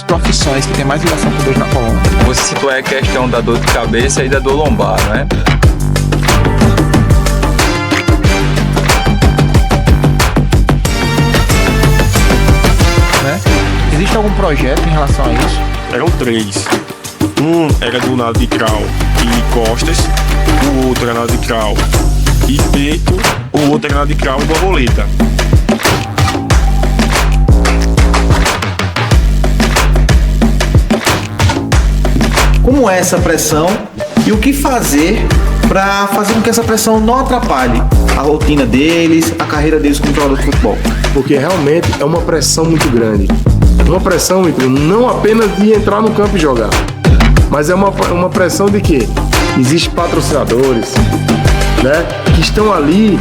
profissões que tem mais ligação com dor na coluna. Você citou a questão da dor de cabeça e da dor lombar, né? Existe algum projeto em relação a isso? Eram 3. Um era do nado-crawl e costas, o outro era nado-crawl e peito, o outro era nado-crawl e borboleta. Como é essa pressão e o que fazer para fazer com que essa pressão não atrapalhe a rotina deles, a carreira deles como jogador de futebol? Porque realmente é uma pressão muito grande. Uma pressão, não apenas de entrar no campo e jogar, mas é uma pressão de que existem patrocinadores, né, que estão ali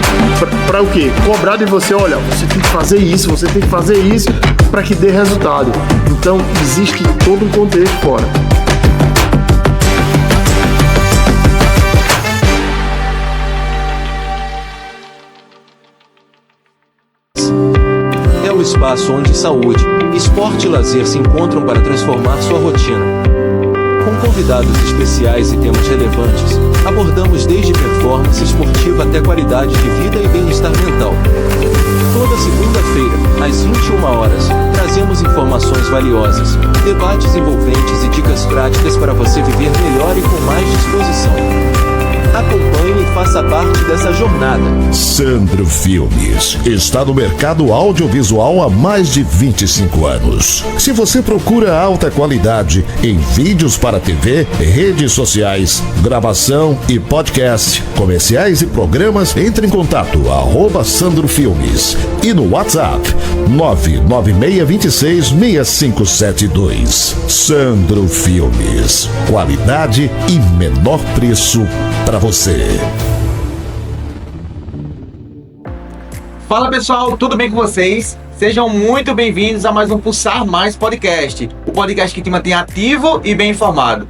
para o quê? Cobrar de você, olha, você tem que fazer isso, você tem que fazer isso para que dê resultado. Então existe todo um contexto fora. É o espaço onde saúde, esporte e lazer se encontram para transformar sua rotina. Com convidados especiais e temas relevantes, abordamos desde performance esportiva até qualidade de vida e bem-estar mental. Toda segunda-feira, às 21 horas, trazemos informações valiosas, debates envolventes e dicas práticas para você viver melhor e com mais disposição. Acompanhe e faça parte dessa jornada. Sandro Filmes está no mercado audiovisual há mais de 25 anos. Se você procura alta qualidade em vídeos para TV, redes sociais, gravação e podcast, comerciais e programas, entre em contato @Sandro Filmes e no WhatsApp 996266572. Sandro Filmes, qualidade e menor preço para você. Fala pessoal, tudo bem com vocês? Sejam muito bem-vindos a mais um Pulsar Mais Podcast, o podcast que te mantém ativo e bem informado.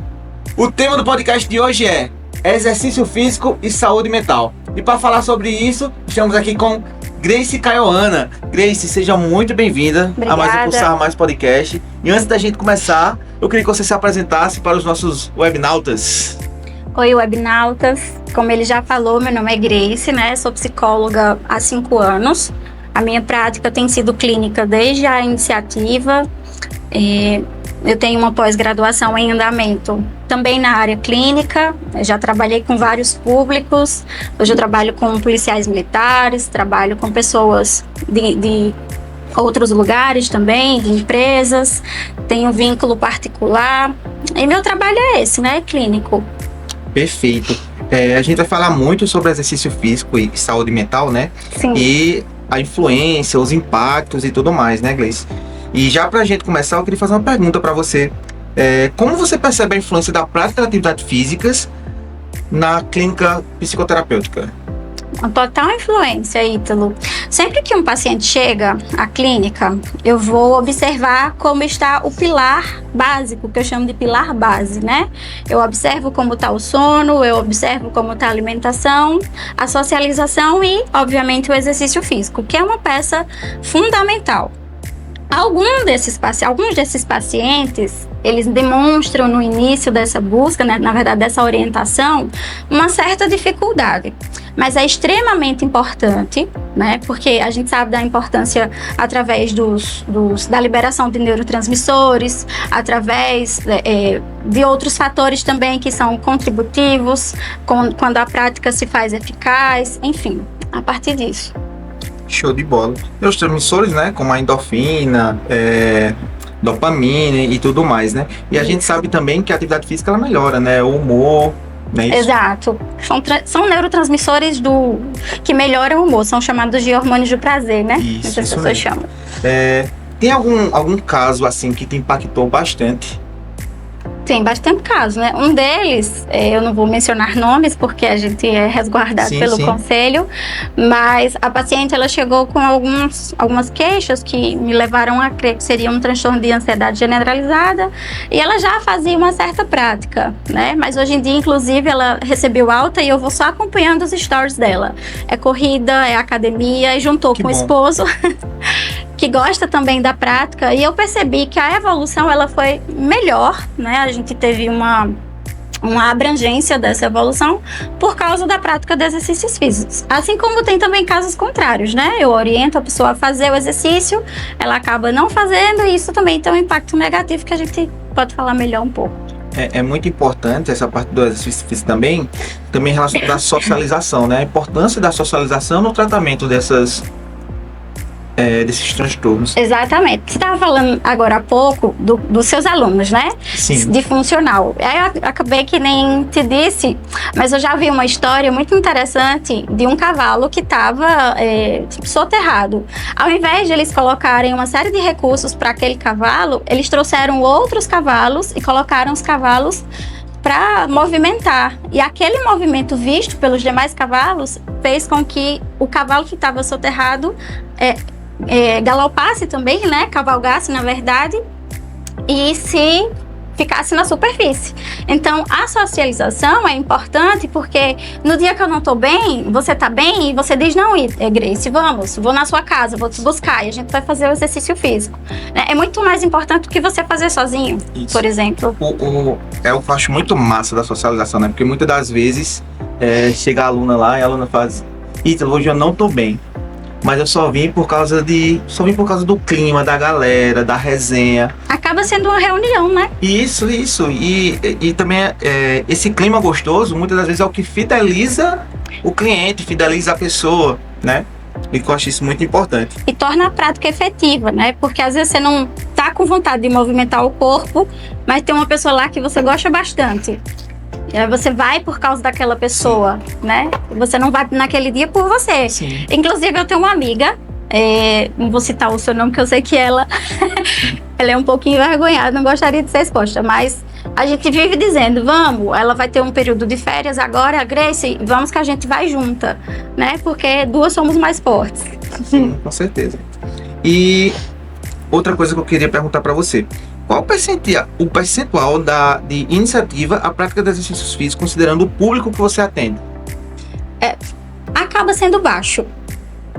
O tema do podcast de hoje é exercício físico e saúde mental. E para falar sobre isso, estamos aqui com Grace Caioana. Grace, seja muito bem-vinda a mais um Pulsar Mais Podcast. E antes da gente começar, eu queria que você se apresentasse para os nossos webnautas. Oi, webnautas. Como ele já falou, meu nome é Grace, né? Sou psicóloga há 5 anos. A minha prática tem sido clínica desde a iniciativa. Eu tenho uma pós-graduação em andamento também na área clínica. Eu já trabalhei com vários públicos. Hoje eu trabalho com policiais militares, trabalho com pessoas de outros lugares também, de empresas. Tenho vínculo particular. E meu trabalho é esse, né? Clínico. Perfeito. A gente vai falar muito sobre exercício físico e saúde mental, né? Sim. E a influência, os impactos e tudo mais, né, Gleice? E já pra gente começar, eu queria fazer uma pergunta pra você. Como você percebe a influência da prática de atividades físicas na clínica psicoterapêutica? Uma total influência, Ítalo. Sempre que um paciente chega à clínica, eu vou observar como está o pilar básico, que eu chamo de pilar base, né? Eu observo como está o sono, eu observo como está a alimentação, a socialização e, obviamente, o exercício físico, que é uma peça fundamental. Alguns desses pacientes, eles demonstram no início dessa busca, né, na verdade dessa orientação, uma certa dificuldade. Mas é extremamente importante, né, porque a gente sabe da importância através da liberação de neurotransmissores, através de outros fatores também que são contributivos, quando a prática se faz eficaz, enfim, a partir disso. Show de bola. E os transmissores, né, como a endorfina, dopamina e tudo mais, né? E a gente sabe também que a atividade física ela melhora, né, o humor, né? Isso? Exato. São neurotransmissores que melhoram o humor, são chamados de hormônios do prazer, né? Isso, as pessoas chamam. Tem algum caso assim que te impactou bastante? Tem bastante casos, né? Um deles, eu não vou mencionar nomes porque a gente é resguardado pelo conselho, mas a paciente ela chegou com algumas queixas que me levaram a crer que seria um transtorno de ansiedade generalizada e ela já fazia uma certa prática, né? Mas hoje em dia, inclusive, ela recebeu alta e eu vou só acompanhando os stories dela. É corrida, é academia e juntou com o esposo. que gosta também da prática, e eu percebi que a evolução ela foi melhor, né? A gente teve uma abrangência dessa evolução por causa da prática de exercícios físicos. Assim como tem também casos contrários, né? Eu oriento a pessoa a fazer o exercício, ela acaba não fazendo, e isso também tem um impacto negativo que a gente pode falar melhor um pouco. É muito importante essa parte do exercício físico também em relação à socialização, né? A importância da socialização no tratamento desses transtornos. Exatamente. Você estava falando agora há pouco dos seus alunos, né? Sim. De funcional. Aí eu acabei que nem te disse, mas eu já vi uma história muito interessante de um cavalo que estava soterrado. Ao invés de eles colocarem uma série de recursos para aquele cavalo, eles trouxeram outros cavalos e colocaram os cavalos para movimentar. E aquele movimento visto pelos demais cavalos fez com que o cavalo que estava soterrado galopasse também, né? Cavalgasse, na verdade, e se ficasse na superfície. Então, a socialização é importante porque no dia que eu não tô bem, você tá bem e você diz, não, Grace, vou na sua casa, vou te buscar e a gente vai fazer o exercício físico. É muito mais importante do que você fazer sozinho, por exemplo. Eu acho muito massa da socialização, né? Porque muitas das vezes chega a aluna lá e a aluna faz, Ítalo, hoje eu não tô bem. Mas eu só vim por causa do clima, da galera, da resenha. Acaba sendo uma reunião, né? Isso. E também esse clima gostoso, muitas das vezes é o que fideliza o cliente, fideliza a pessoa, né? E eu acho isso muito importante. E torna a prática efetiva, né? Porque às vezes você não tá com vontade de movimentar o corpo, mas tem uma pessoa lá que você gosta bastante. E aí você vai por causa daquela pessoa, né? Você não vai naquele dia por você. Sim. Inclusive, eu tenho uma amiga, não vou citar o seu nome, porque eu sei que ela é um pouquinho envergonhada, não gostaria de ser exposta, mas a gente vive dizendo, vamos, ela vai ter um período de férias agora, a Grace, vamos que a gente vai junta, né? Porque duas somos mais fortes. Sim, com certeza. E outra coisa que eu queria perguntar para você. Qual o percentual de iniciativa à prática de exercícios físicos, considerando o público que você atende? Acaba sendo baixo.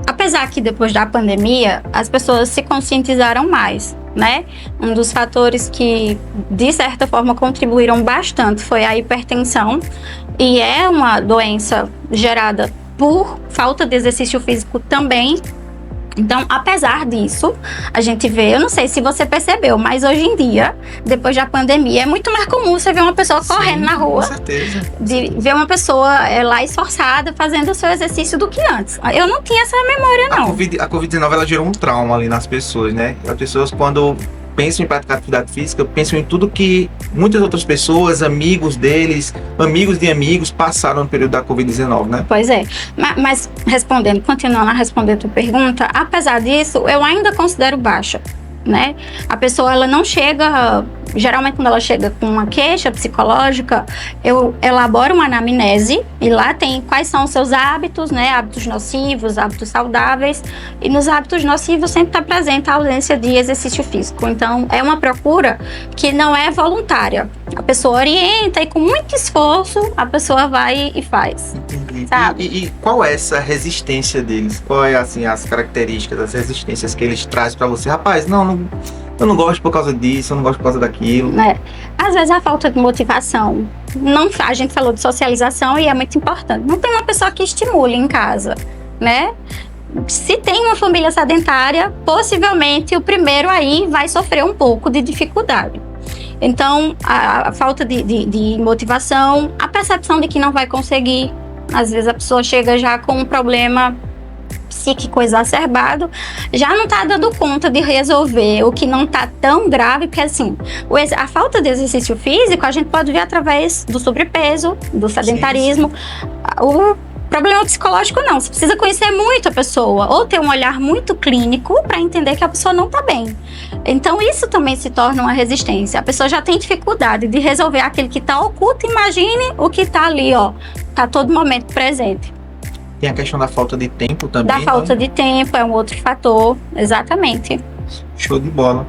Apesar que depois da pandemia, as pessoas se conscientizaram mais, né? Um dos fatores que, de certa forma, contribuíram bastante foi a hipertensão. E é uma doença gerada por falta de exercício físico também. Então, apesar disso, a gente vê, eu não sei se você percebeu, mas hoje em dia, depois da pandemia, é muito mais comum você ver uma pessoa correndo na rua. Com certeza. De ver uma pessoa lá esforçada fazendo o seu exercício do que antes. Eu não tinha essa memória, não. A Covid-19, ela gerou um trauma ali nas pessoas, né? As pessoas, quando pensam em praticar atividade física, pensam em tudo que muitas outras pessoas, amigos deles, amigos de amigos, passaram no período da Covid-19, né? Pois é. Mas continuando a responder a tua pergunta, apesar disso, eu ainda considero baixa, né? A pessoa, ela não chega... Geralmente, quando ela chega com uma queixa psicológica, eu elaboro uma anamnese e lá tem quais são os seus hábitos, né? Hábitos nocivos, hábitos saudáveis. E nos hábitos nocivos sempre está presente a ausência de exercício físico. Então, é uma procura que não é voluntária. A pessoa orienta e com muito esforço a pessoa vai e faz. Entendi. Sabe? E qual é essa resistência deles? Qual é, assim, as características, as resistências que eles trazem para você? Rapaz, eu não gosto por causa disso, eu não gosto por causa daquilo. Às vezes a falta de motivação. A gente falou de socialização e é muito importante. Não tem uma pessoa que estimule em casa, né? Se tem uma família sedentária, possivelmente o primeiro aí vai sofrer um pouco de dificuldade. Então, a falta de motivação, a percepção de que não vai conseguir. Às vezes a pessoa chega já com um problema psíquico exacerbado, já não está dando conta de resolver o que não está tão grave, porque assim, a falta de exercício físico a gente pode ver através do sobrepeso, do sedentarismo. O problema psicológico não, você precisa conhecer muito a pessoa ou ter um olhar muito clínico para entender que a pessoa não está bem. Então isso também se torna uma resistência. A pessoa já tem dificuldade de resolver aquele que está oculto, imagine o que está ali, está a todo momento presente. Tem a questão da falta de tempo também. Da falta de tempo é um outro fator, exatamente. Show de bola.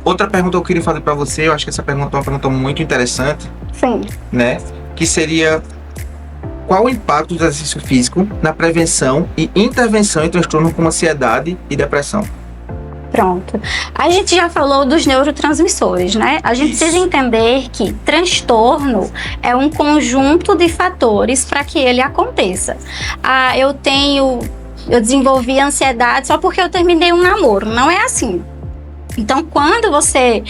Outra pergunta que eu queria fazer para você, eu acho que essa pergunta é uma pergunta muito interessante. Sim. Né? Que seria, qual o impacto do exercício físico na prevenção e intervenção em transtornos como ansiedade e depressão? Pronto. A gente já falou dos neurotransmissores, né? A gente precisa entender que transtorno é um conjunto de fatores para que ele aconteça. Eu desenvolvi ansiedade só porque eu terminei um namoro. Não é assim. Então, quando você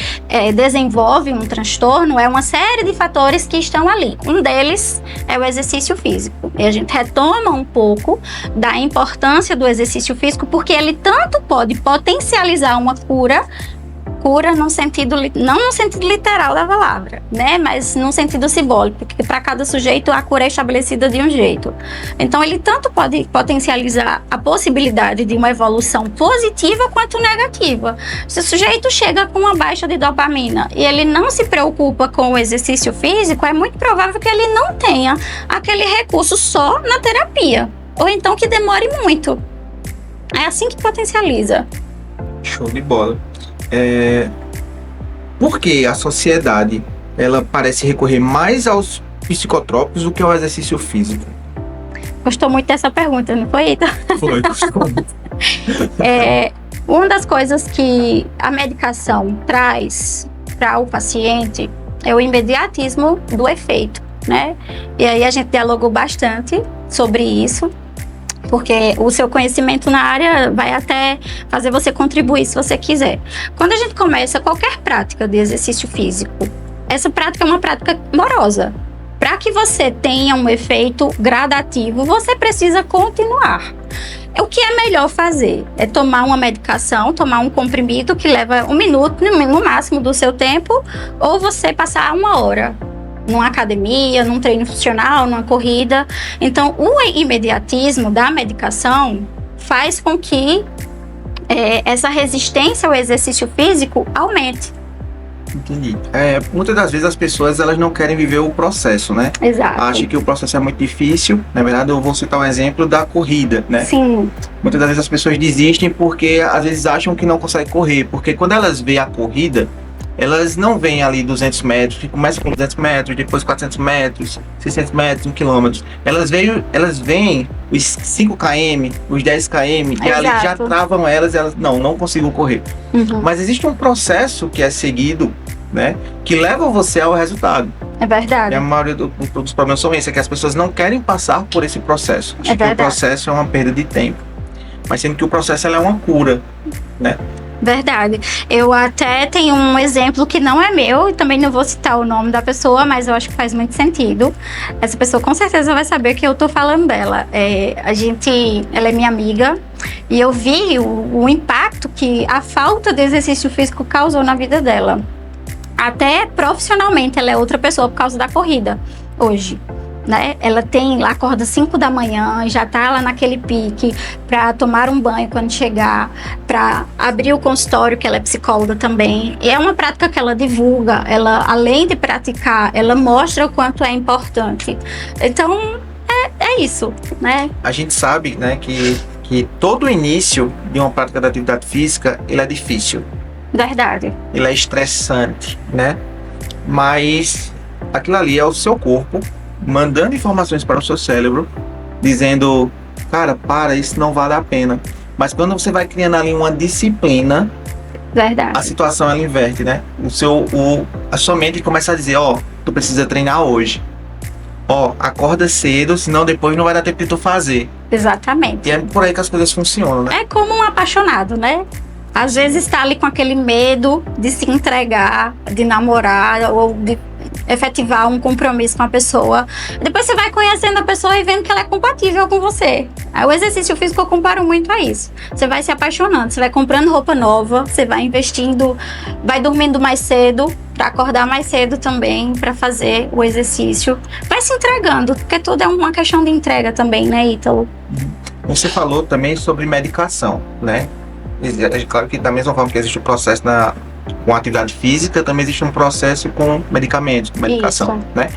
desenvolve um transtorno, é uma série de fatores que estão ali. Um deles é o exercício físico. E a gente retoma um pouco da importância do exercício físico, porque ele tanto pode potencializar uma cura no sentido, não no sentido literal da palavra, né? Mas no sentido simbólico, porque para cada sujeito a cura é estabelecida de um jeito. Então ele tanto pode potencializar a possibilidade de uma evolução positiva quanto negativa. Se o sujeito chega com uma baixa de dopamina e ele não se preocupa com o exercício físico, é muito provável que ele não tenha aquele recurso só na terapia, ou então que demore muito. É assim que potencializa. Show de bola. Por que a sociedade ela parece recorrer mais aos psicotrópicos do que ao exercício físico? Gostou muito dessa pergunta, não foi, Ita? Foi, gostou muito. Uma das coisas que a medicação traz para o paciente é o imediatismo do efeito, né? E aí a gente dialogou bastante sobre isso, porque o seu conhecimento na área vai até fazer você contribuir se você quiser. Quando a gente começa qualquer prática de exercício físico, essa prática é uma prática morosa. Para que você tenha um efeito gradativo, você precisa continuar. O que é melhor fazer? É tomar uma medicação, tomar um comprimido que leva 1 minuto no máximo do seu tempo, ou você passar 1 hora numa academia, num treino funcional, numa corrida. Então, o imediatismo da medicação faz com que essa resistência ao exercício físico aumente. Entendi. Muitas das vezes as pessoas elas não querem viver o processo, né? Exato. Acham que o processo é muito difícil. Na verdade, eu vou citar um exemplo da corrida, né? Sim. Muitas das vezes as pessoas desistem porque às vezes acham que não conseguem correr. Porque quando elas veem a corrida, elas não veem ali 200 metros, que começa com 200 metros, depois 400 metros, 600 metros, 1 quilômetro. Elas veem os 5 km, os 10 km, e ali já travam elas não consigam correr. Uhum. Mas existe um processo que é seguido, né, que leva você ao resultado. É verdade. E a maioria dos problemas são esses, é que as pessoas não querem passar por esse processo. Acho que o processo é uma perda de tempo. Mas sendo que o processo é uma cura, né? Verdade. Eu até tenho um exemplo que não é meu, e também não vou citar o nome da pessoa, mas eu acho que faz muito sentido. Essa pessoa com certeza vai saber que eu tô falando dela. Ela é minha amiga, e eu vi o impacto que a falta de exercício físico causou na vida dela. Até profissionalmente, ela é outra pessoa por causa da corrida hoje. Né? Ela acorda 5 da manhã, já tá lá naquele pique para tomar um banho quando chegar, para abrir o consultório, que ela é psicóloga também. E é uma prática que ela divulga, ela, além de praticar, ela mostra o quanto é importante. Então, é isso, né? A gente sabe, né, que todo o início de uma prática da atividade física, ele é difícil. Verdade. Ele é estressante, né? Mas aquilo ali é o seu corpo mandando informações para o seu cérebro, dizendo, cara, isso não vale a pena. Mas quando você vai criando ali uma disciplina, verdade, a situação ela inverte, né? A sua mente começa a dizer, tu precisa treinar hoje. Acorda cedo, senão depois não vai dar tempo de tu fazer. Exatamente. E é por aí que as coisas funcionam, né? É como um apaixonado, né? Às vezes está ali com aquele medo de se entregar, de namorar ou de efetivar um compromisso com a pessoa. Depois você vai conhecendo a pessoa e vendo que ela é compatível com você. O exercício físico eu comparo muito a isso. Você vai se apaixonando, você vai comprando roupa nova, você vai investindo, vai dormindo mais cedo, para acordar mais cedo também, para fazer o exercício. Vai se entregando, porque tudo é uma questão de entrega também, né, Ítalo? Você falou também sobre medicação, né? É claro que da mesma forma que existe o processo com atividade física, também existe um processo com medicamentos, com medicação, isso, né?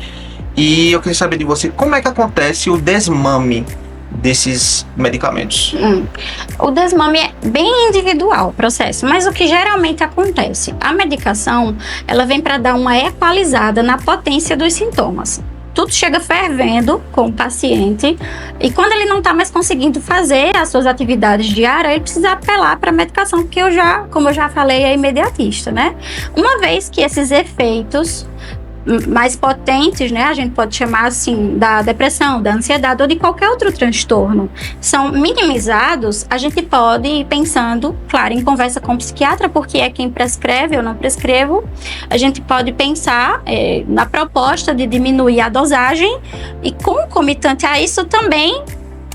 E eu queria saber de você, como é que acontece o desmame desses medicamentos? O desmame é bem individual o processo, mas o que geralmente acontece? A medicação, ela vem para dar uma equalizada na potência dos sintomas. tudo chega fervendo com o paciente e quando ele não está mais conseguindo fazer as suas atividades diárias, ele precisa apelar para a medicação, porque como eu já falei, é imediatista, né? Uma vez que esses efeitos mais potentes, né, a gente pode chamar assim, da depressão, da ansiedade ou de qualquer outro transtorno, são minimizados, a gente pode ir pensando, claro, em conversa com o psiquiatra, porque é quem prescreve, eu não prescrevo, a gente pode pensar na proposta de diminuir a dosagem e concomitante a isso também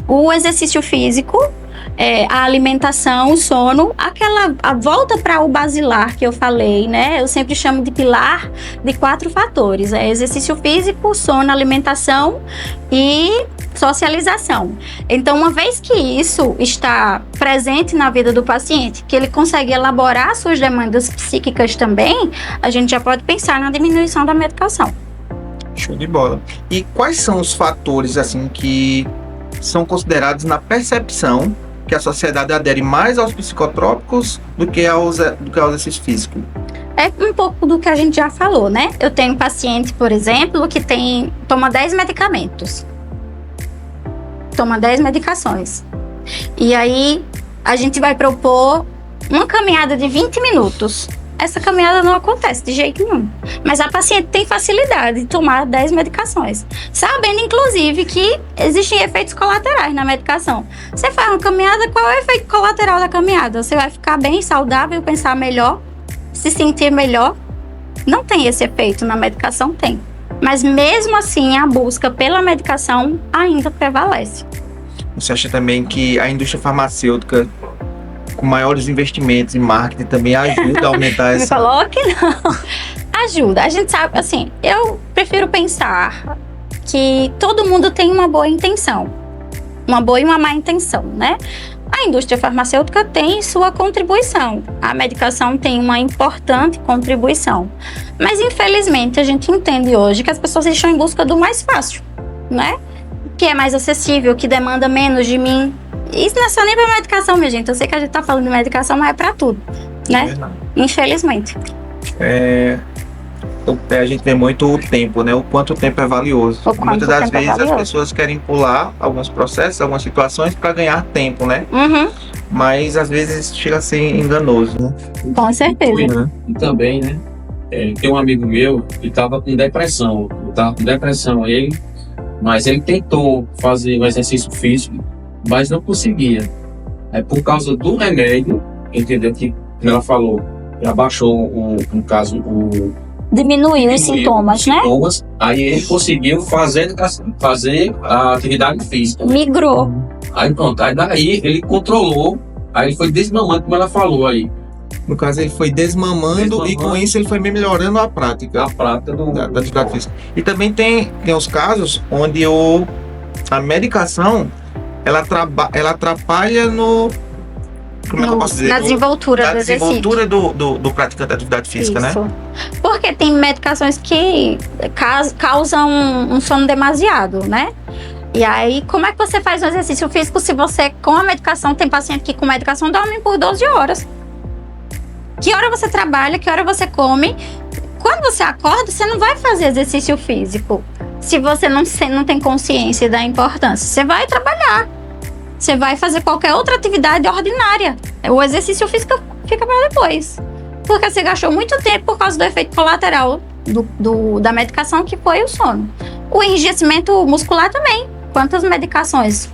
o exercício físico, a alimentação, o sono, a volta para o basilar que eu falei, né? Eu sempre chamo de pilar de 4 fatores: exercício físico, sono, alimentação e socialização. Então, uma vez que isso está presente na vida do paciente, que ele consegue elaborar suas demandas psíquicas também, a gente já pode pensar na diminuição da medicação. Show de bola. E quais são os fatores assim que são considerados na percepção que a sociedade adere mais aos psicotrópicos do que ao exercício físico? É um pouco do que a gente já falou, né? Eu tenho um paciente, por exemplo, que toma 10 medicamentos. Toma 10 medicações. E aí, a gente vai propor uma caminhada de 20 minutos. Essa caminhada não acontece de jeito nenhum. Mas a paciente tem facilidade de tomar 10 medicações. Sabendo, inclusive, que existem efeitos colaterais na medicação. Você faz uma caminhada, qual é o efeito colateral da caminhada? Você vai ficar bem saudável, pensar melhor, se sentir melhor? Não tem esse efeito na medicação? Tem. Mas mesmo assim, a busca pela medicação ainda prevalece. Você acha também que a indústria farmacêutica, com maiores investimentos em marketing, também ajuda a aumentar essa... Me falou que não. Ajuda. A gente sabe, assim, eu prefiro pensar que todo mundo tem uma boa intenção. Uma boa e uma má intenção, né? A indústria farmacêutica tem sua contribuição. A medicação tem uma importante contribuição. Mas, infelizmente, a gente entende hoje que as pessoas estão em busca do mais fácil, né? Que é mais acessível, que demanda menos de mim. Isso não é só nem pra medicação, minha gente. Eu sei que a gente tá falando de medicação, mas é pra tudo, né? Infelizmente. A gente vê muito o tempo, né? O quanto o tempo é valioso. Muitas das vezes as pessoas querem pular alguns processos, algumas situações para ganhar tempo, né? Uhum. Mas às vezes chega a ser enganoso, né? Com certeza. E também, né? Tem um amigo meu que tava com depressão. Mas ele tentou fazer o exercício físico, mas não conseguia. Por causa do remédio, entendeu? Que ela falou, já baixou Diminuiu os sintomas, né? Aí ele conseguiu fazer a atividade física. Migrou. Aí pronto, aí daí ele controlou, aí ele foi desmamando, como ela falou aí. No caso, ele foi desmamando e com isso ele foi melhorando a prática. A prática da atividade física. E também tem os casos onde a medicação ela atrapalha no... Como é que eu posso dizer? Na desenvoltura do exercício. Na desenvoltura do praticante da atividade física, isso, né? Porque tem medicações que causam um sono demasiado, né? E aí, como é que você faz um exercício físico se você, com a medicação, tem paciente que com medicação dorme por 12 horas? Que hora você trabalha, que hora você come? Quando você acorda, você não vai fazer exercício físico. Se você não tem consciência da importância, você vai trabalhar. Você vai fazer qualquer outra atividade ordinária. O exercício físico fica para depois. Porque você gastou muito tempo por causa do efeito colateral da medicação, que foi o sono. O enrijecimento muscular também. Quantas medicações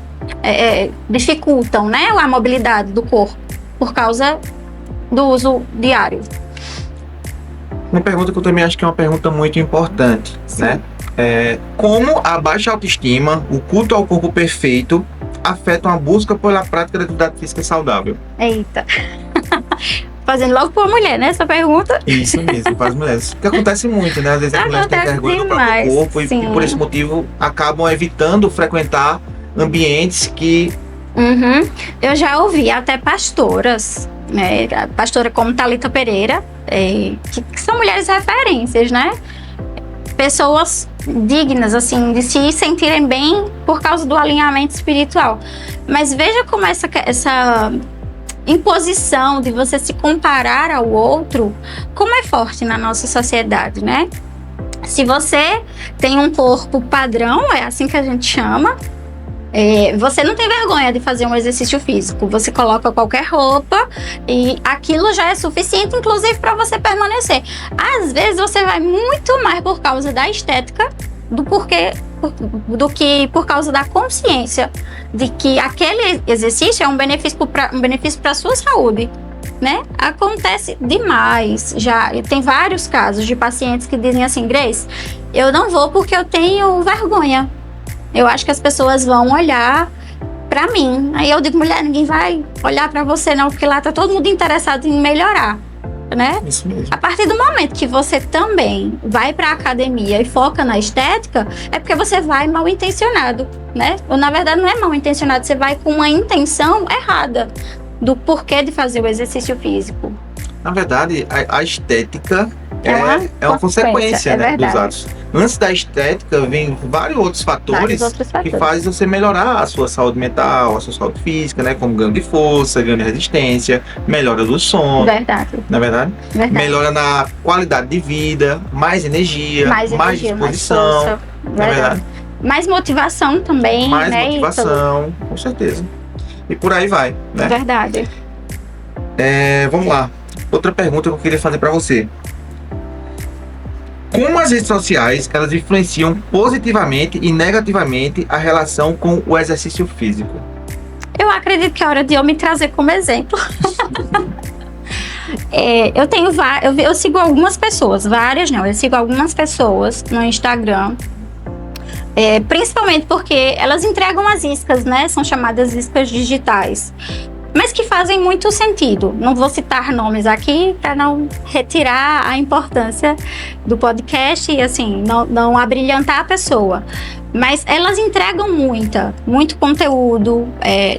dificultam, né, a mobilidade do corpo por causa do uso diário? Uma pergunta que eu também acho que é uma pergunta muito importante, né? Como a baixa autoestima, o culto ao corpo perfeito afetam a busca pela prática da atividade física saudável? Eita. Fazendo logo por mulher, né? Essa pergunta. Isso mesmo, para as mulheres. Porque acontece muito, né? Às vezes as mulheres têm vergonha do próprio corpo e por esse motivo acabam evitando frequentar ambientes que... Uhum. Eu já ouvi até pastoras, né? Pastora como Thalita Pereira, que são mulheres referências, né? Pessoas dignas, assim, de se sentirem bem por causa do alinhamento espiritual. Mas veja como essa imposição de você se comparar ao outro, como é forte na nossa sociedade, né? Se você tem um corpo padrão, é assim que a gente chama, você não tem vergonha de fazer um exercício físico. Você coloca qualquer roupa e aquilo já é suficiente, inclusive, para você permanecer. Às vezes você vai muito mais por causa da estética do que por causa da consciência de que aquele exercício é um benefício para a sua saúde, né? Acontece demais. Já tem vários casos de pacientes que dizem assim: Grace, eu não vou porque eu tenho vergonha. Eu acho que as pessoas vão olhar pra mim. Aí eu digo: mulher, ninguém vai olhar pra você não, porque lá tá todo mundo interessado em melhorar, né? Isso mesmo. A partir do momento que você também vai pra academia e foca na estética, é porque você vai mal intencionado, né? Ou na verdade não é mal intencionado, você vai com uma intenção errada do porquê de fazer o exercício físico. Na verdade, a estética é uma consequência, consequência, né, verdade. dos atos. Antes da estética, vem vários outros fatores que fazem você melhorar a sua saúde mental, a sua saúde física, né? Como ganho de força, ganho de resistência, melhora do sono. Verdade. Não é verdade? Verdade. Melhora na qualidade de vida, mais energia, mais disposição. força. Não é verdade? Mais motivação também, Mais né? motivação, com certeza. E por aí vai, né? Verdade. Vamos lá. Outra pergunta que eu queria fazer para você. Como as redes sociais, elas influenciam positivamente e negativamente a relação com o exercício físico? Eu acredito que é hora de eu me trazer como exemplo. Eu sigo algumas pessoas, várias não, eu sigo algumas pessoas no Instagram, principalmente porque elas entregam as iscas, né? São chamadas iscas digitais, mas que fazem muito sentido. Não vou citar nomes aqui para não retirar a importância do podcast e assim, não abrilhantar a pessoa. Mas elas entregam muito conteúdo,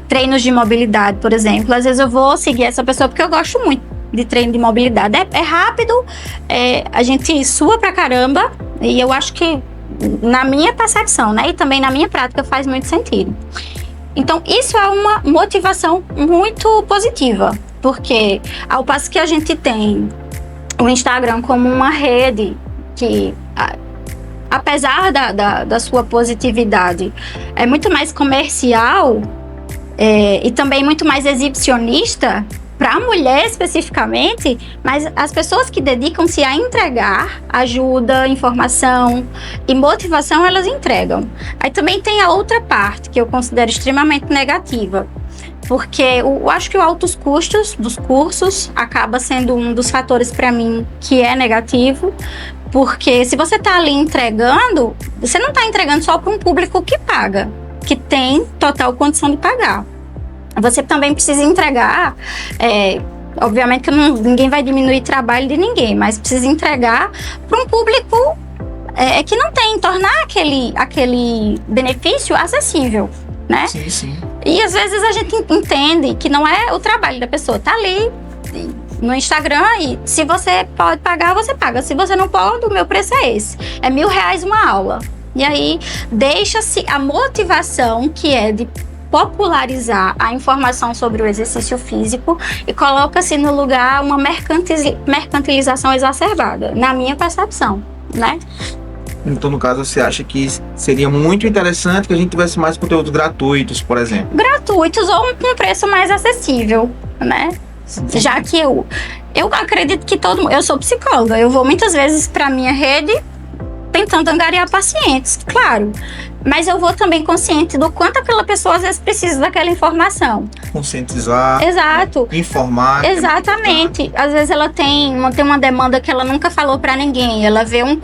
treinos de mobilidade, por exemplo. Às vezes eu vou seguir essa pessoa porque eu gosto muito de treino de mobilidade. É rápido, a gente sua pra caramba e eu acho que na minha percepção, né, e também na minha prática faz muito sentido. Então, isso é uma motivação muito positiva, porque ao passo que a gente tem o Instagram como uma rede que, apesar da sua positividade, é muito mais comercial e também muito mais exibicionista, para a mulher especificamente, mas as pessoas que dedicam-se a entregar ajuda, informação e motivação, elas entregam. Aí também tem a outra parte que eu considero extremamente negativa, porque eu acho que os altos custos dos cursos acaba sendo um dos fatores para mim que é negativo, porque se você está ali entregando, você não está entregando só para um público que paga, que tem total condição de pagar. Você também precisa entregar, obviamente que ninguém vai diminuir o trabalho de ninguém, mas precisa entregar para um público que não tem, tornar aquele benefício acessível, né? Sim, sim. E às vezes a gente entende que não é o trabalho da pessoa, tá ali no Instagram e se você pode pagar, você paga. Se você não pode, o meu preço é esse. É R$1.000 uma aula. E aí deixa-se a motivação que é de popularizar a informação sobre o exercício físico e coloca-se no lugar uma mercantilização exacerbada, na minha percepção, né? Então, no caso, você acha que seria muito interessante que a gente tivesse mais conteúdos gratuitos, por exemplo? Gratuitos ou com um preço mais acessível, né? Já que eu acredito que eu sou psicóloga, eu vou muitas vezes para minha rede tentando angariar pacientes, claro. Mas eu vou também consciente do quanto aquela pessoa às vezes precisa daquela informação. Conscientizar. Exato. Informar. Exatamente. Às vezes ela tem uma demanda que ela nunca falou pra ninguém. Ela vê um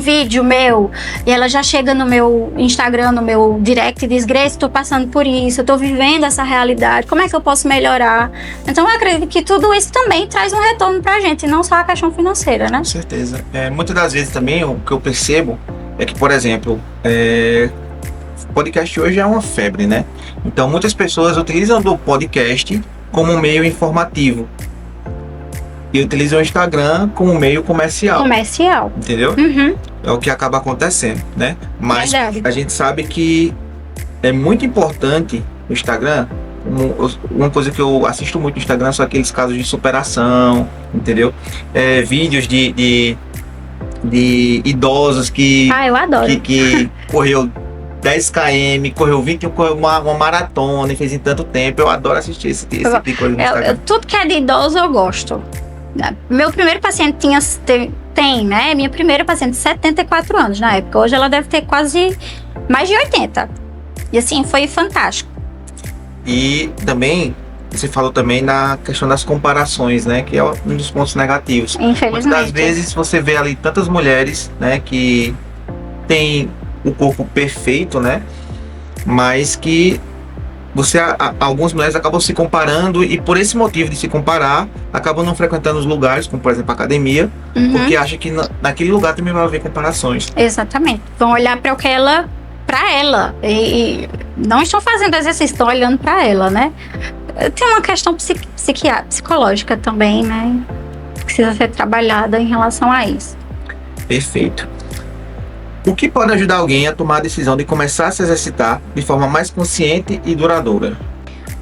vídeo meu e ela já chega no meu Instagram, no meu direct e diz: Grace, tô passando por isso, eu tô vivendo essa realidade, como é que eu posso melhorar? Então eu acredito que tudo isso também traz um retorno pra gente, não só a questão financeira, né? Com certeza. Muitas das vezes também o que eu percebo é que, por exemplo, podcast hoje é uma febre, né? Então muitas pessoas utilizam do podcast como meio informativo e utilizam o Instagram como meio comercial. Comercial. Entendeu? Uhum. É o que acaba acontecendo, né? Mas Verdade. a gente sabe que é muito importante o Instagram. Uma coisa que eu assisto muito no Instagram são aqueles casos de superação, entendeu? Vídeos de de idosos que, Ah, eu adoro. que correu 10 km, correu 20, correu uma maratona e fez em tanto tempo. Eu adoro assistir esse tipo de coisa no Instagram. Tudo que é de idoso eu gosto. Meu primeiro paciente tem, né? Minha primeira paciente de 74 anos na época. Hoje ela deve ter quase mais de 80. E assim, foi fantástico. E também, você falou também na questão das comparações, né? Que é um dos pontos negativos. Infelizmente. Muitas das vezes você vê ali tantas mulheres, né? Que tem o corpo perfeito, né? Mas que algumas mulheres acabam se comparando e por esse motivo de se comparar, acabam não frequentando os lugares, como por exemplo a academia, porque acham que naquele lugar também vai haver comparações. Exatamente. Vão olhar para o que ela, para ela, e não estão fazendo exercício, estão olhando para ela, né? Tem uma questão psicológica também, né? Precisa ser trabalhada em relação a isso. Perfeito. O que pode ajudar alguém a tomar a decisão de começar a se exercitar de forma mais consciente e duradoura?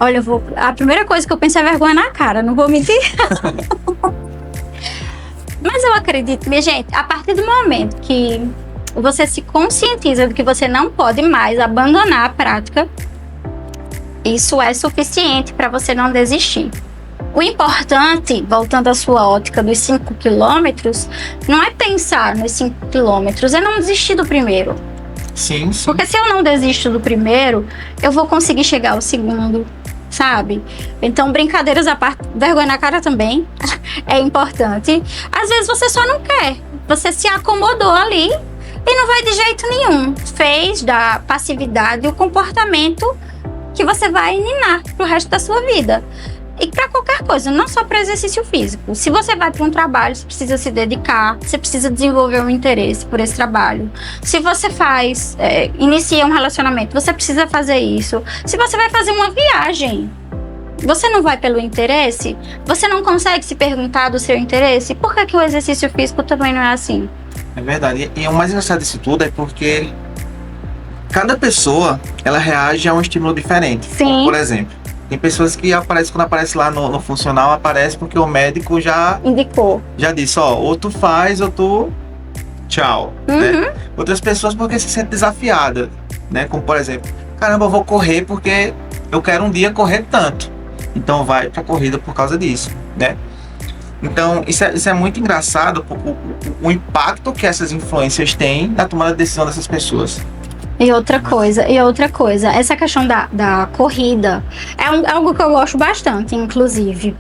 Olha, a primeira coisa que eu penso é vergonha na cara, não vou mentir. Mas eu acredito, minha gente, a partir do momento que você se conscientiza de que você não pode mais abandonar a prática, isso é suficiente para você não desistir. O importante, voltando à sua ótica dos 5 quilômetros, não é pensar nos 5 quilômetros, é não desistir do primeiro. Sim. Porque se eu não desisto do primeiro, eu vou conseguir chegar ao segundo, sabe? Então, brincadeiras à parte, vergonha na cara também é importante. Às vezes você só não quer, você se acomodou ali e não vai de jeito nenhum. Fez da passividade o comportamento que você vai ninar pro resto da sua vida. E para qualquer coisa, não só para exercício físico. Se você vai para um trabalho, você precisa se dedicar, você precisa desenvolver um interesse por esse trabalho. Se você inicia um relacionamento, você precisa fazer isso. Se você vai fazer uma viagem, você não vai pelo interesse? Você não consegue se perguntar do seu interesse? Por que o exercício físico também não é assim? É verdade. E o mais engraçado disso tudo é porque cada pessoa, ela reage a um estímulo diferente. Sim. Por exemplo, tem pessoas que quando aparece lá no funcional, aparece porque o médico já indicou. Já disse, ou tu faz ou tu tchau. Né? Outras pessoas porque se sente desafiada, né? Como por exemplo, caramba, eu vou correr porque eu quero um dia correr tanto. Então vai pra corrida por causa disso, né? Então isso é muito engraçado, o impacto que essas influências têm na tomada de decisão dessas pessoas. E outra coisa, essa questão da corrida é algo que eu gosto bastante, inclusive.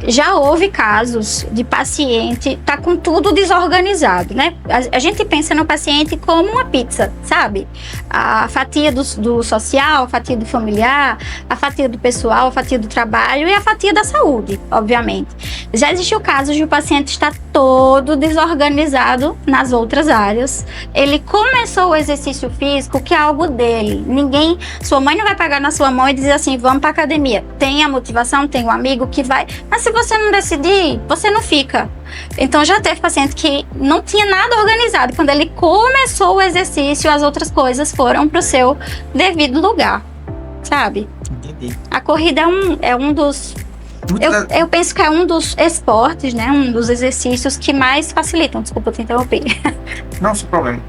Já houve casos de paciente tá com tudo desorganizado, né? A gente pensa no paciente como uma pizza, sabe? A fatia do social, a fatia do familiar, a fatia do pessoal, a fatia do trabalho e a fatia da saúde, obviamente. Já existiu casos de o paciente estar todo desorganizado nas outras áreas. Ele começou o exercício físico, que é algo dele. Sua mãe não vai pegar na sua mão e dizer assim, vamos pra academia. Tem a motivação, tem um amigo que vai... Mas se você não decidir, você não fica. Então já teve paciente que não tinha nada organizado. Quando ele começou o exercício, as outras coisas foram pro seu devido lugar, sabe? Entendi. A corrida é um dos... Eu penso que é um dos esportes, né? Um dos exercícios que mais facilitam. Desculpa te interromper. Não, sem problema.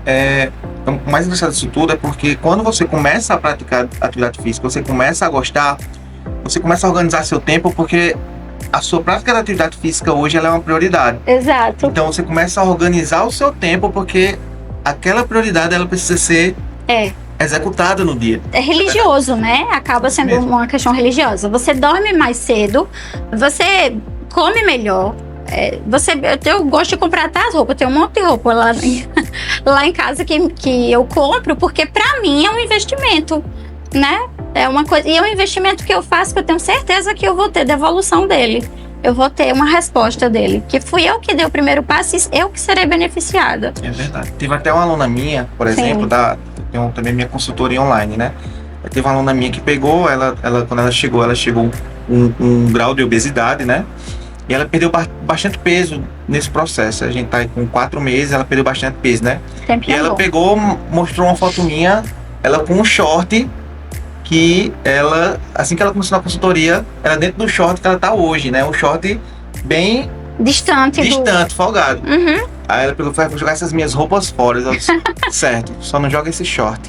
O mais engraçado disso tudo é porque quando você começa a praticar atividade física, você começa a gostar, você começa a organizar seu tempo, porque a sua prática da atividade física hoje ela é uma prioridade. Exato. Então você começa a organizar o seu tempo, porque aquela prioridade ela precisa ser executada no dia. É religioso, né? Acaba sendo uma questão religiosa. Você dorme mais cedo, você come melhor. Eu gosto de comprar até as roupas. Eu tenho um monte de roupa lá em casa que eu compro, porque pra mim é um investimento, né? É uma coisa, e é um investimento que eu faço que eu tenho certeza que eu vou ter devolução dele. Eu vou ter uma resposta dele. Que fui eu que dei o primeiro passo e eu que serei beneficiada. É verdade. Teve até uma aluna minha, por exemplo, tenho também minha consultoria online, né? Teve uma aluna minha que pegou, quando ela chegou um grau de obesidade, né? E ela perdeu bastante peso nesse processo. A gente tá aí com 4 meses, ela perdeu bastante peso, né? E ela pegou, mostrou uma foto minha, ela com um short que ela, assim que ela começou na consultoria, ela dentro do short que ela tá hoje, né? Um short bem distante, folgado. Aí ela perguntou, vou jogar essas minhas roupas fora. Eu disse, certo, só não joga esse short.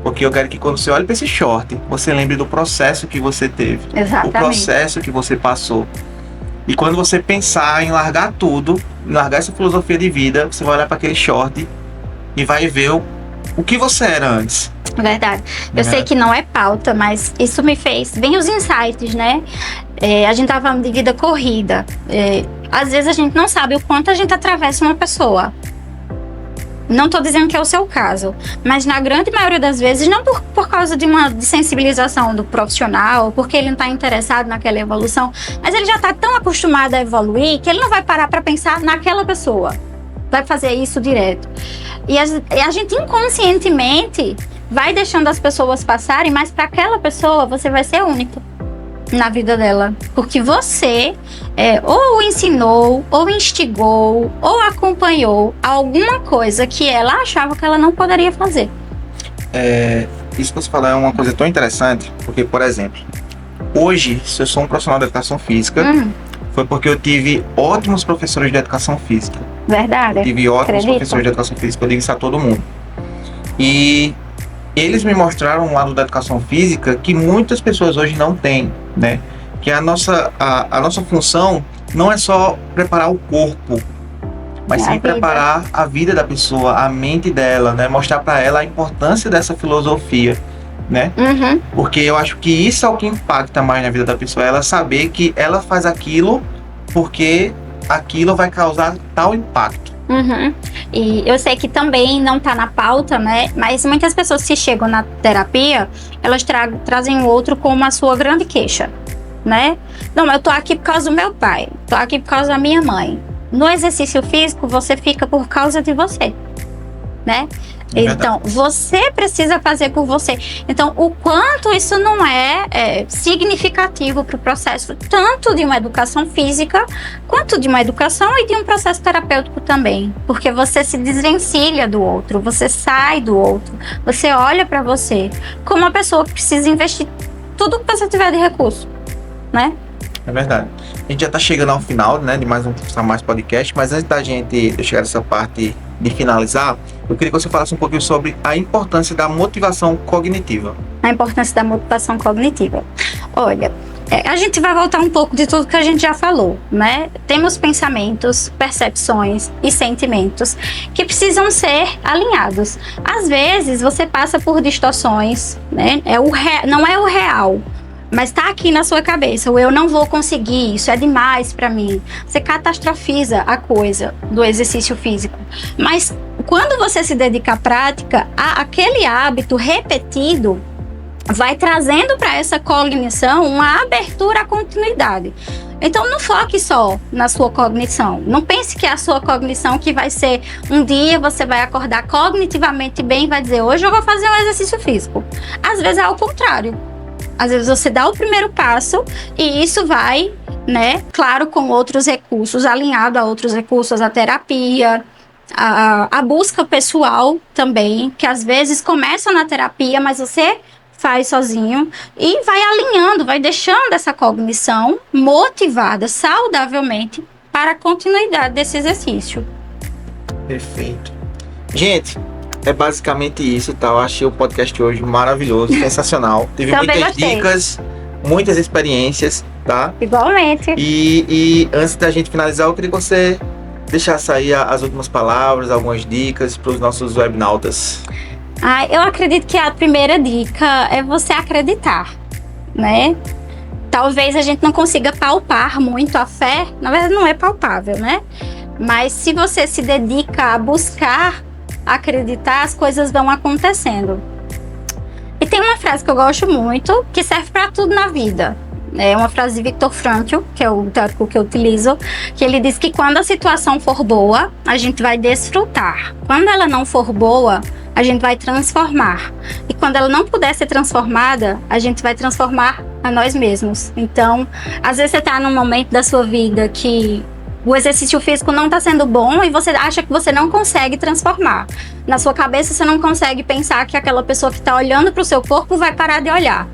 Porque eu quero que quando você olhe para esse short, você lembre do processo que você teve. Exatamente. O processo que você passou. E quando você pensar em largar tudo, em largar essa filosofia de vida, você vai olhar para aquele short e vai ver o que você era antes. Verdade. Eu sei que não é pauta, mas isso me fez bem os insights, né? A gente tava de vida corrida. Às vezes a gente não sabe o quanto a gente atravessa uma pessoa. Não tô dizendo que é o seu caso, mas na grande maioria das vezes, não por causa de uma desensibilização do profissional, porque ele não tá interessado naquela evolução, mas ele já tá tão acostumado a evoluir que ele não vai parar para pensar naquela pessoa. Vai fazer isso direto. E a gente inconscientemente vai deixando as pessoas passarem, mas para aquela pessoa você vai ser único na vida dela. Porque você ou ensinou, ou instigou, ou acompanhou alguma coisa que ela achava que ela não poderia fazer. Isso que você falou é uma coisa tão interessante, porque, por exemplo, hoje, se eu sou um profissional de educação física, foi porque eu tive ótimos professores de educação física. Verdade. Eu tive ótimos professores de educação física, eu digo isso a todo mundo. E eles me mostraram um lado da educação física que muitas pessoas hoje não têm, né? Que a nossa função não é só preparar o corpo, mas sim preparar a vida da pessoa, a mente dela, né? Mostrar para ela a importância dessa filosofia, né? Porque eu acho que isso é o que impacta mais na vida da pessoa, ela saber que ela faz aquilo porque aquilo vai causar tal impacto. E eu sei que também não tá na pauta, né? Mas muitas pessoas que chegam na terapia, elas trazem o outro como a sua grande queixa, né? Não, eu tô aqui por causa do meu pai, tô aqui por causa da minha mãe. No exercício físico, você fica por causa de você, né? Então, você precisa fazer por você. Então, o quanto isso não é significativo para o processo, tanto de uma educação física, quanto de uma educação e de um processo terapêutico também. Porque você se desvencilha do outro, você sai do outro, você olha para você como uma pessoa que precisa investir tudo que você tiver de recurso, né? É verdade. A gente já está chegando ao final, né, de mais um Pulsar Mais podcast, mas antes da gente chegar nessa parte de finalizar, eu queria que você falasse um pouquinho sobre a importância da motivação cognitiva. A importância da motivação cognitiva. Olha, a gente vai voltar um pouco de tudo que a gente já falou, né? Temos pensamentos, percepções e sentimentos que precisam ser alinhados. Às vezes, você passa por distorções, né? Não é o real. Mas tá aqui na sua cabeça, eu não vou conseguir, isso é demais para mim. Você catastrofiza a coisa do exercício físico. Mas quando você se dedica à prática, aquele hábito repetido vai trazendo para essa cognição uma abertura à continuidade. Então não foque só na sua cognição. Não pense que é a sua cognição que vai ser um dia você vai acordar cognitivamente bem e vai dizer, hoje eu vou fazer um exercício físico. Às vezes é ao contrário. Às vezes você dá o primeiro passo e isso vai, né, claro, com outros recursos, alinhado a outros recursos, a terapia, a busca pessoal também, que às vezes começa na terapia, mas você faz sozinho e vai alinhando, vai deixando essa cognição motivada saudavelmente para a continuidade desse exercício. Perfeito. Gente, é basicamente isso, tá? Eu achei o podcast hoje maravilhoso, sensacional. Teve muitas dicas, muitas experiências, tá? Igualmente. E antes da gente finalizar, eu queria que você deixasse aí as últimas palavras, algumas dicas para os nossos webnautas. Eu acredito que a primeira dica é você acreditar, né? Talvez a gente não consiga palpar muito a fé, na verdade não é palpável, né? Mas se você se dedica a buscar acreditar, as coisas vão acontecendo. E tem uma frase que eu gosto muito, que serve para tudo na vida. É uma frase de Viktor Frankl, que é o teórico que eu utilizo, que ele diz que quando a situação for boa, a gente vai desfrutar. Quando ela não for boa, a gente vai transformar. E quando ela não puder ser transformada, a gente vai transformar a nós mesmos. Então, às vezes você está num momento da sua vida que o exercício físico não está sendo bom e você acha que você não consegue transformar. Na sua cabeça você não consegue pensar que aquela pessoa que está olhando para o seu corpo vai parar de olhar.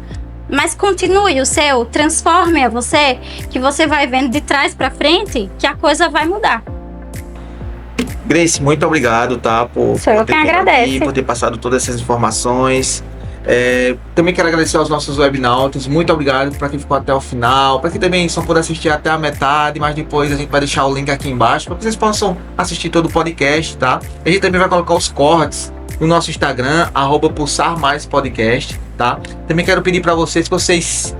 Mas continue o seu, transforme a você, que você vai vendo de trás para frente que a coisa vai mudar. Grace, muito obrigado, tá? Por Sou eu ter quem vindo agradece. aqui, por ter passado todas essas informações. Também quero agradecer aos nossos webnautas. Muito obrigado para quem ficou até o final. Para quem também só pôde assistir até a metade, mas depois a gente vai deixar o link aqui embaixo para que vocês possam assistir todo o podcast, tá? A gente também vai colocar os cortes no nosso Instagram, @pulsarmaispodcast, tá? Também quero pedir para vocês que vocês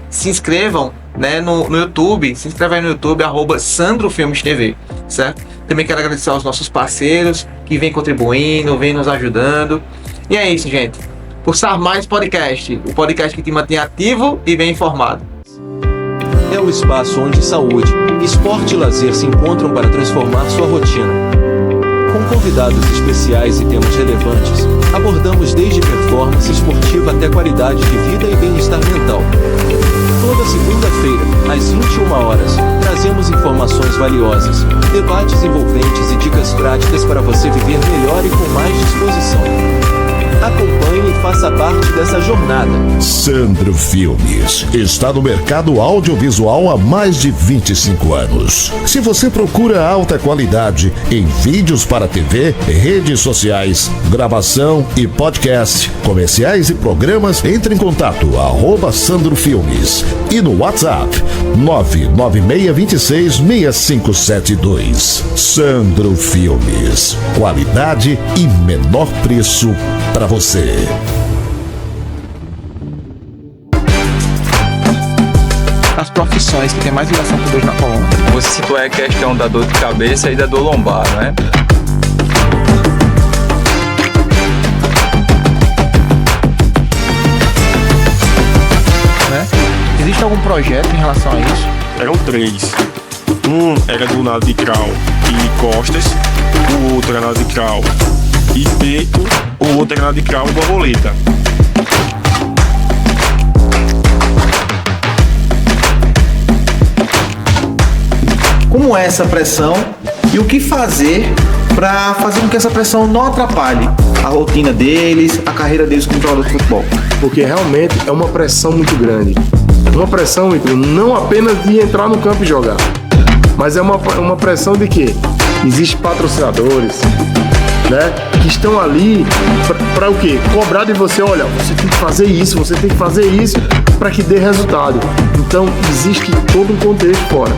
se inscrevam, né, no YouTube. Se inscreve aí no YouTube, @SandroFilmesTV, certo? Também quero agradecer aos nossos parceiros que vêm contribuindo, vêm nos ajudando. E é isso, gente. Pulsar Mais Podcast, o podcast que te mantém ativo e bem informado. É o espaço onde saúde, esporte e lazer se encontram para transformar sua rotina. Com convidados especiais e temas relevantes, abordamos desde performance esportiva até qualidade de vida e bem-estar mental. Toda segunda-feira, às 21 horas, trazemos informações valiosas, debates envolventes e dicas práticas para você viver melhor e com mais disposição. Acompanhe e faça parte dessa jornada. Sandro Filmes está no mercado audiovisual há mais de 25 anos. Se você procura alta qualidade em vídeos para TV, redes sociais, gravação e podcast, comerciais e programas, entre em contato @Sandro Filmes e no WhatsApp 996266572. Sandro Filmes, qualidade e menor preço para você. As profissões que tem mais ligação com dor na coluna. Você citou a questão da dor de cabeça e da dor lombar, né? Existe algum projeto em relação a isso? Eram 3. Um era do nadical e costas, o outro era nadical e peito, o outro era nadical e borboleta. Como é essa pressão e o que fazer para fazer com que essa pressão não atrapalhe a rotina deles, a carreira deles como jogador de futebol? Porque realmente é uma pressão muito grande. Uma pressão, Ítalo, não apenas de entrar no campo e jogar, mas é uma pressão de que existem patrocinadores, né, que estão ali para o quê? Cobrar de você, olha, você tem que fazer isso, para que dê resultado. Então existe todo um contexto fora.